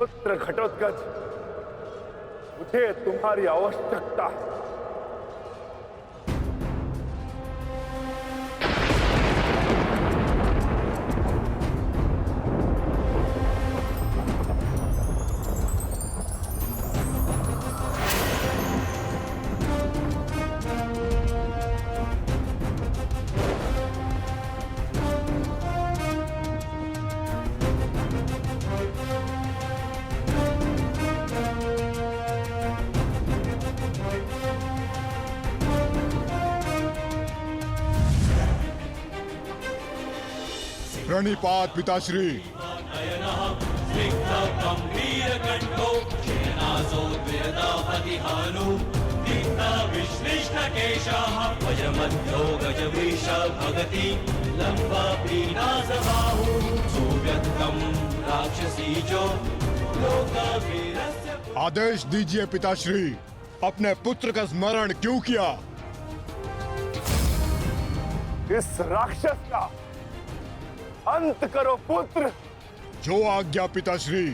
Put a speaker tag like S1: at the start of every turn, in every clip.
S1: पुत्र घटोत्कच, मुझे तुम्हारी आवश्यकता है।
S2: प्रणिपात पिताश्री। आदेश दीजिए पिताश्री, अपने पुत्र का स्मरण क्यों किया?
S1: इस राक्षस का अंत करो पुत्र।
S2: जो आज्ञा पिताश्री।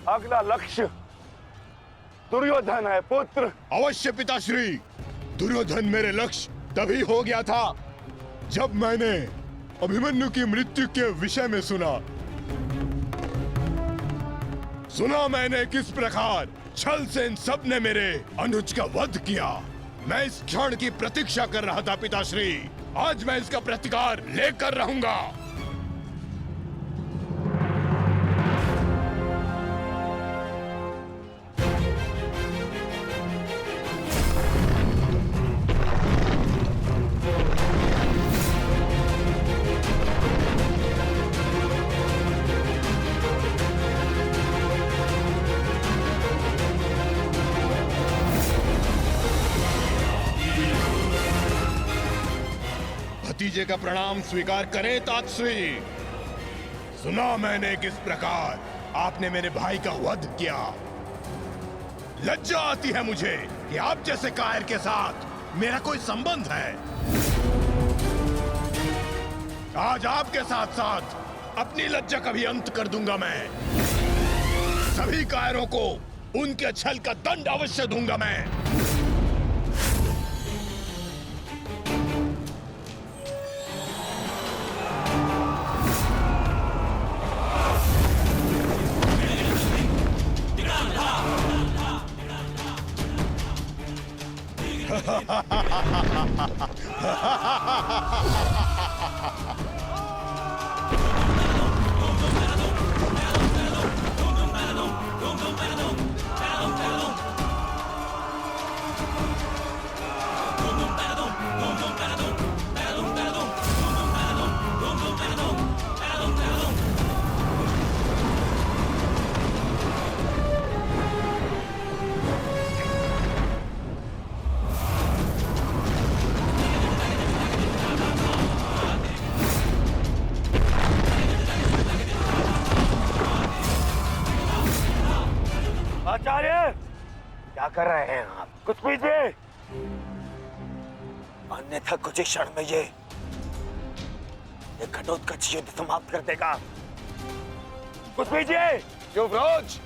S1: अगला लक्ष्य दुर्योधन है पुत्र।
S2: अवश्य पिताश्री, दुर्योधन मेरे लक्ष्य तभी हो गया था जब मैंने अभिमन्यु की मृत्यु के विषय में सुना मैंने किस प्रकार छल से इन सब ने मेरे अनुज का वध किया। मैं इस क्षण की प्रतीक्षा कर रहा था पिताश्री। आज मैं इसका प्रतिकार लेकर रहूंगा। भतीजे का प्रणाम स्वीकार करें तातश्री। सुना मैंने किस प्रकार आपने मेरे भाई का वध किया। लज्जा आती है मुझे कि आप जैसे कायर के साथ मेरा कोई संबंध है। आज आपके साथ साथ अपनी लज्जा का भी अंत कर दूंगा मैं। सभी कायरों को उनके छल का दंड अवश्य दूंगा मैं।
S1: आचार्य, क्या कर रहे हैं आप? कुछ पीजिए, अन्यथा कुछ ही क्षण में ये घटोत्कच युद्ध समाप्त कर देगा। कुछ पीजिए।
S3: युवराज,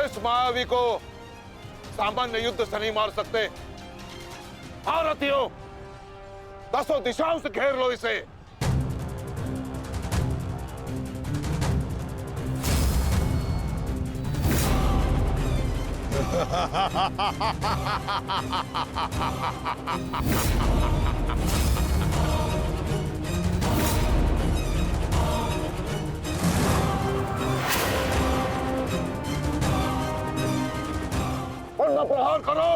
S3: इस मायावी को सामान्य युद्ध से नहीं मार सकते। भारतीयों, 10 दिशाओं से घेर लो इसे। वरना प्रहार करो।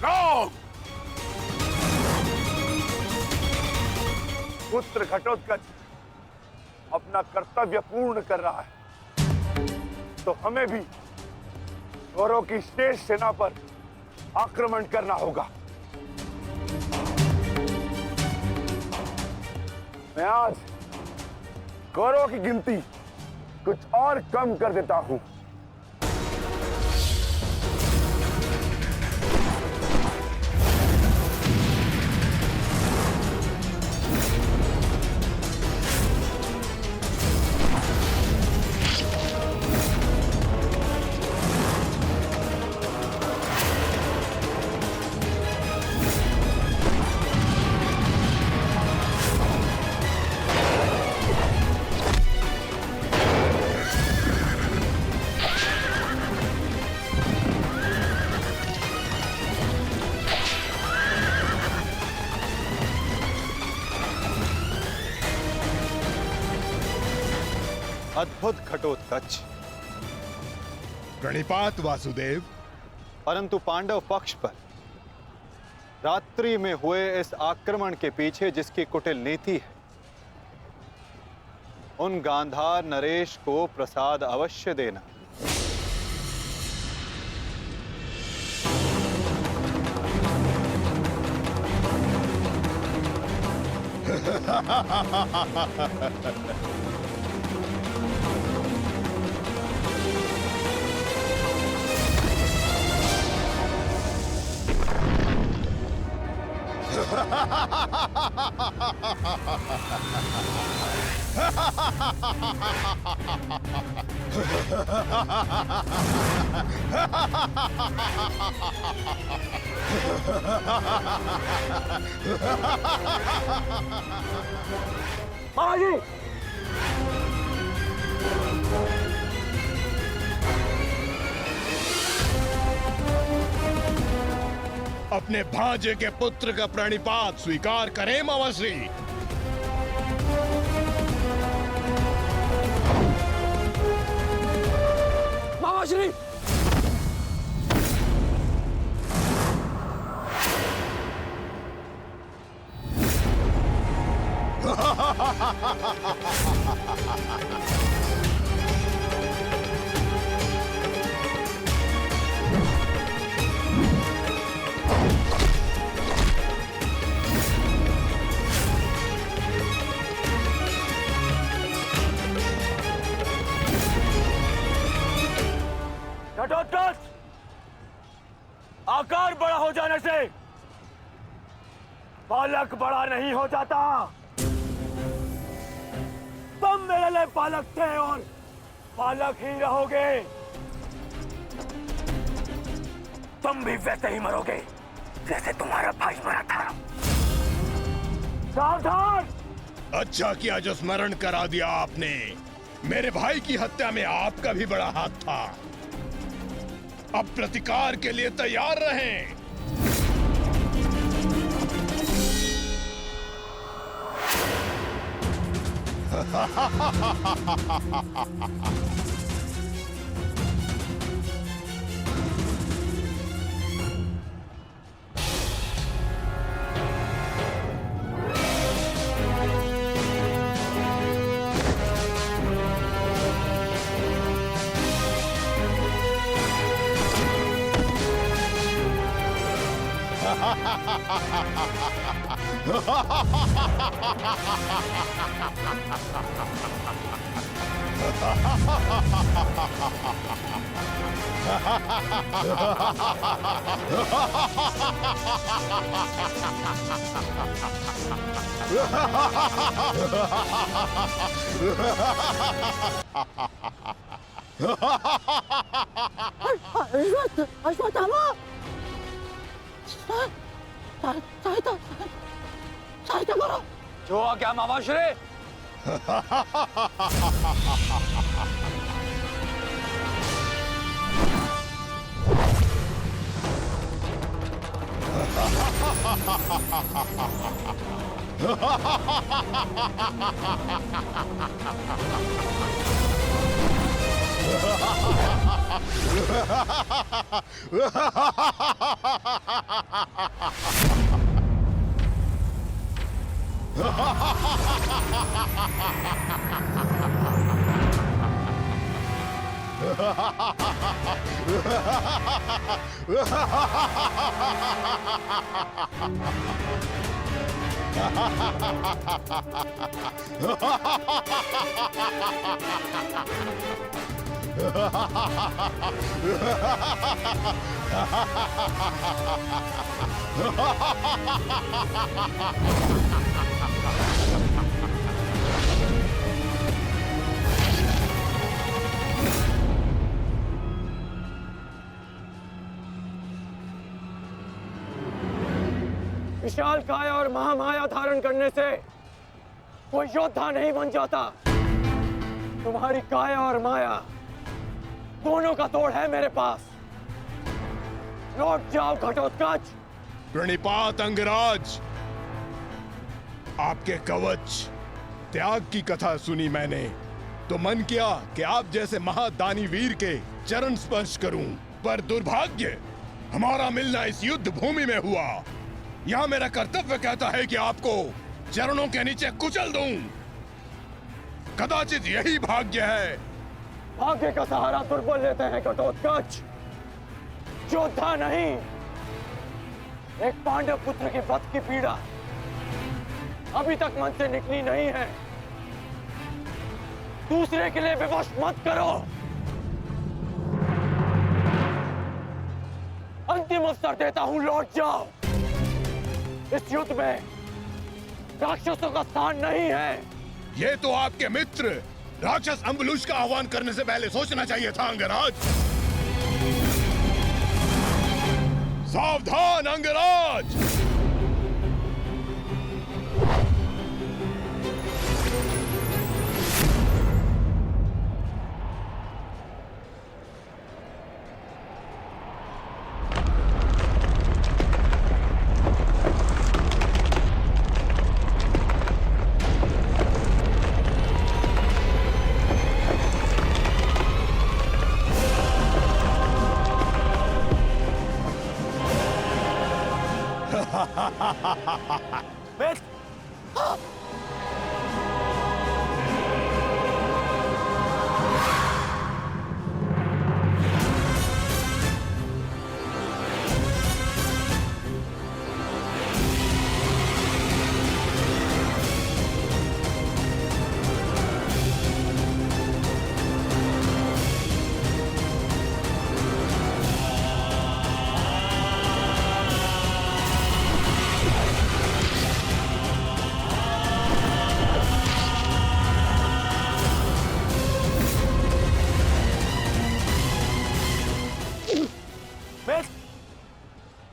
S1: राम! पुत्र घटोत्कच अपना कर्तव्य पूर्ण कर रहा है, तो हमें भी कौरवों की शेष सेना पर आक्रमण करना होगा। मैं आज कौरवों की गिनती कुछ और कम कर देता हूं।
S4: अद्भुत घटोत्कच,
S2: प्रणिपात वासुदेव।
S4: परंतु पांडव पक्ष पर रात्रि में हुए इस आक्रमण के पीछे जिसकी कुटिल नीति है, उन गांधार नरेश को प्रसाद अवश्य देना।
S1: महाराज,
S2: अपने भांजे के पुत्र का प्रणिपात स्वीकार करें मामाश्री।
S1: मामाश्री, घटोत्कच, आकार बड़ा हो जाने से बालक बड़ा नहीं हो जाता। तुम मेरे लिए बालक थे और बालक ही रहोगे। तुम भी वैसे ही मरोगे जैसे तुम्हारा भाई मरा था। सावधान!
S2: अच्छा किया जो स्मरण करा दिया आपने। मेरे भाई की हत्या में आपका भी बड़ा हाथ था। अब प्रतिकार के लिए तैयार रहें।
S5: अश्वत्थामा सहायता करो।
S6: जो आज्ञा मामाश्री। विशाल काया और महामाया धारण करने से कोई योद्धा नहीं बन जाता। तुम्हारी काया और माया दोनों का तोड़ है मेरे पास। लौट जाओ घटोत्कच।
S2: प्रणिपात अंगराज, आपके कवच त्याग की कथा सुनी मैंने तो मन किया कि आप जैसे महादानी वीर के चरण स्पर्श करूं, पर दुर्भाग्य हमारा मिलना इस युद्ध भूमि में हुआ। यहाँ मेरा कर्तव्य कहता है कि आपको चरणों के नीचे कुचल दूं। कदाचित यही भाग्य है।
S6: भाग्य का सहारा दुर्बल लेते हैं घटोत्कच, योद्धा नहीं। एक पांडव पुत्र के वध की पीड़ा अभी तक मन से निकली नहीं है। दूसरे के लिए विवश मत करो। अंतिम अवसर देता हूं, लौट जाओ। इस युद्ध में राक्षसों का स्थान नहीं है।
S2: ये तो आपके मित्र राक्षस अम्बुलुष का आह्वान करने से पहले सोचना चाहिए था अंगराज। सावधान अंगराज।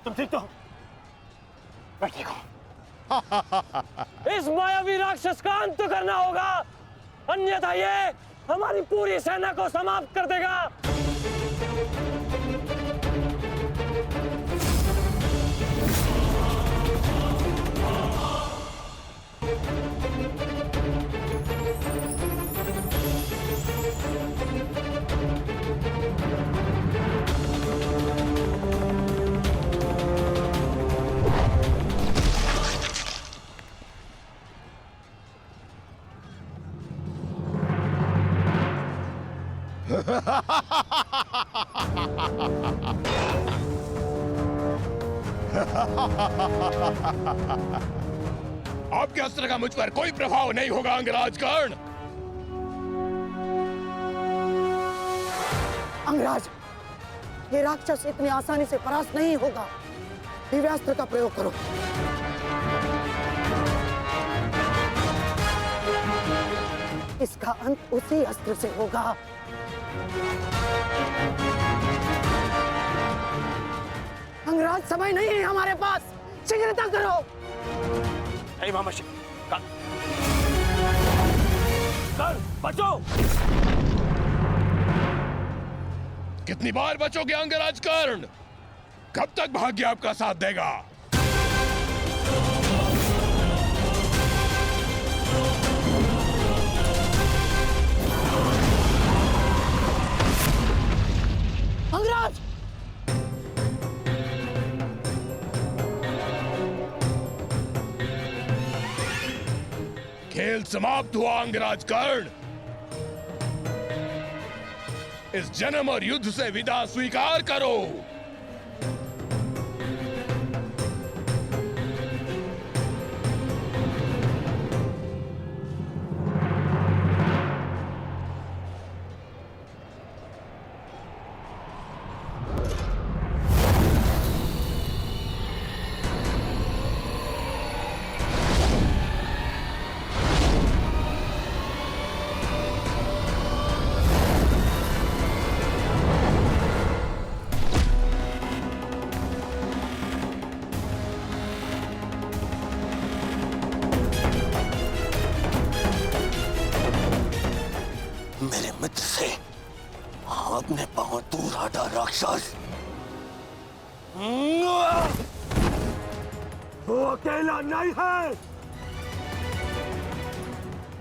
S6: तुम ठीक तो? बैठिए। इस मायावी राक्षस का अंत करना होगा, अन्यथा ये हमारी पूरी सेना को समाप्त कर देगा।
S2: आपके अस्त्र का मुझ पर कोई प्रभाव नहीं होगा अंगराज कर्ण।
S5: अंगराज, ये राक्षस इतनी आसानी से परास्त नहीं होगा। दिव्यास्त्र का प्रयोग करो। इसका अंत उसी अस्त्र से होगा। अंगराज, समय नहीं है हमारे पास, शीघ्रता करो।
S6: नहीं महामशी, कर बचो।
S2: कितनी बार बचोगे अंगराज कर्ण? कब तक भाग्य आपका साथ देगा?
S5: अंगराज,
S2: खेल समाप्त हुआ अंगराज कर्ण। इस जन्म और युद्ध से विदा स्वीकार करो।
S7: मेरे मित्र से अपने पांव दूर हटा राक्षस।
S6: वो अकेला नहीं है।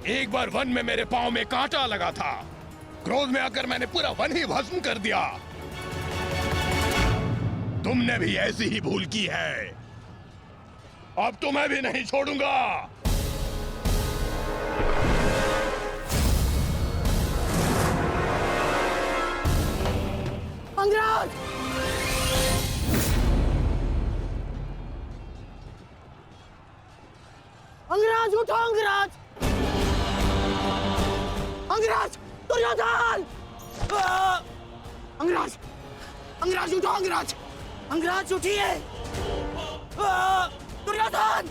S2: एक बार वन में मेरे पांव में कांटा लगा था। क्रोध में आकर मैंने पूरा वन ही भस्म कर दिया। तुमने भी ऐसी ही भूल की है। अब तो मैं भी नहीं छोड़ूंगा।
S5: अंगराज, अंगराज उठो। अंगराज, अंगराज, दुर्योधन। अंगराज, अंगराज उठो। अंगराज, अंगराज उठिए। दुर्योधन।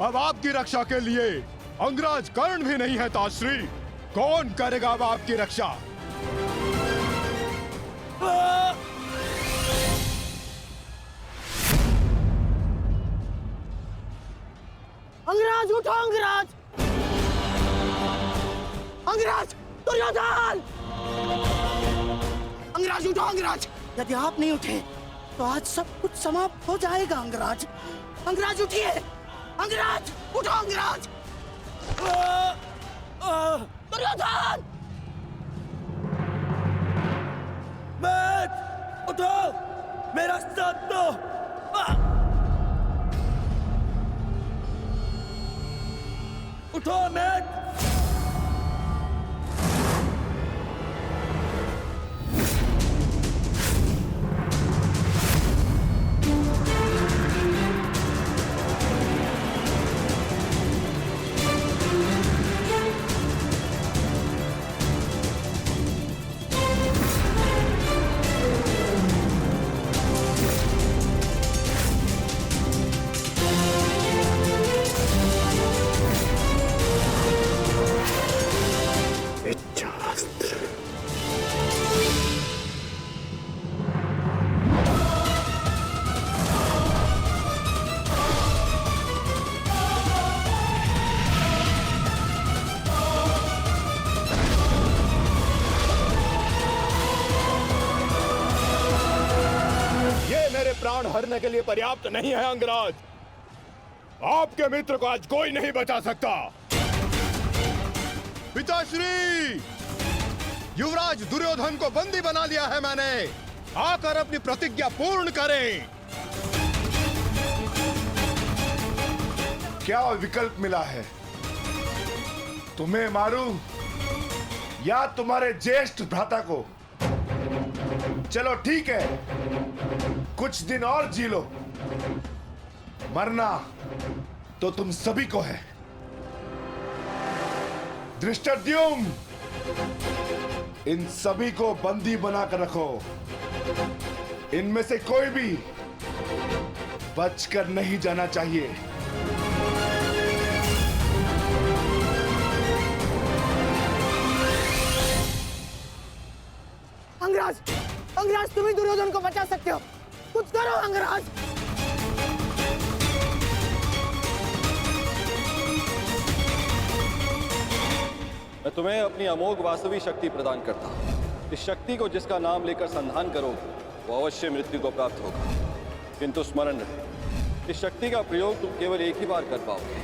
S2: अब आपकी रक्षा के लिए अंगराज कर्ण भी नहीं है ताश्री। कौन करेगा अब आपकी रक्षा?
S5: अंगराज उठो। अंगराज, अंगराज, दुर्योधन। अंगराज उठो। अंगराज, यदि आप नहीं उठे तो आज सब कुछ समाप्त हो जाएगा। अंगराज, अंगराज उठिए। अंगराज उठो। अंगराज। दुर्योधन,
S6: मत उठो, मेरा साथ दो। उठो मत।
S2: प्राण हरने के लिए पर्याप्त नहीं है अंगराज। आपके मित्र को आज कोई नहीं बचा सकता। पिताश्री, युवराज दुर्योधन को बंदी बना लिया है मैंने। आकर अपनी प्रतिज्ञा पूर्ण करें।
S1: क्या विकल्प मिला है? तुम्हें मारूं या तुम्हारे ज्येष्ठ भ्राता को? चलो ठीक है, कुछ दिन और जी लो। मरना तो तुम सभी को है। धृष्टद्युम्न, इन सभी को बंदी बनाकर रखो। इनमें से कोई भी बचकर नहीं जाना चाहिए।
S5: अंगराज, अंगराज तुम ही दुर्योधन को बचा सकते हो, कुछ करो अंगराज।
S4: मैं तुम्हें अपनी अमोघ वास्तविक शक्ति प्रदान करता हूँ। इस शक्ति को जिसका नाम लेकर संधान करोगे वो अवश्य मृत्यु को प्राप्त होगा, किंतु स्मरण रहे इस शक्ति का प्रयोग तुम केवल एक ही बार कर पाओगे।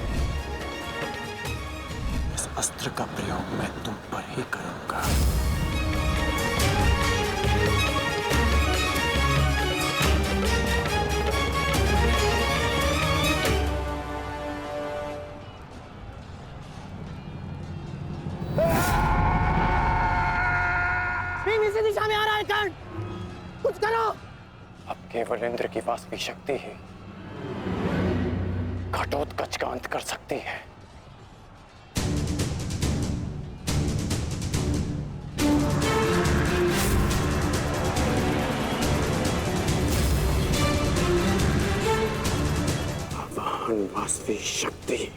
S7: इस अस्त्र का प्रयोग मैं तुम पर ही करूंगा।
S5: इसी दिशा में आ रहा है कर्ण, कुछ करो।
S6: अब केवल इंद्र की वास्तविक शक्ति ही घटोत्कच का अंत कर सकती है। आवाहन वास्तविक शक्ति।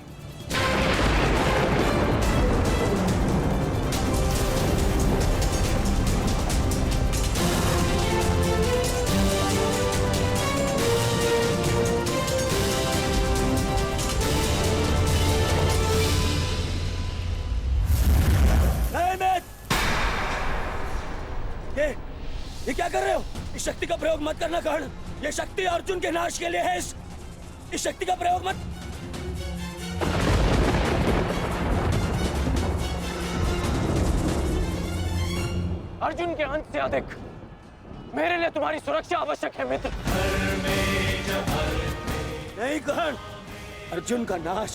S8: ये क्या कर रहे हो? इस शक्ति का प्रयोग मत करना कर्ण। ये शक्ति अर्जुन के नाश के लिए है। इस शक्ति का प्रयोग मत।
S6: अर्जुन के अंत से अधिक मेरे लिए तुम्हारी सुरक्षा आवश्यक है मित्र।
S8: नहीं कर्ण, अर्जुन का नाश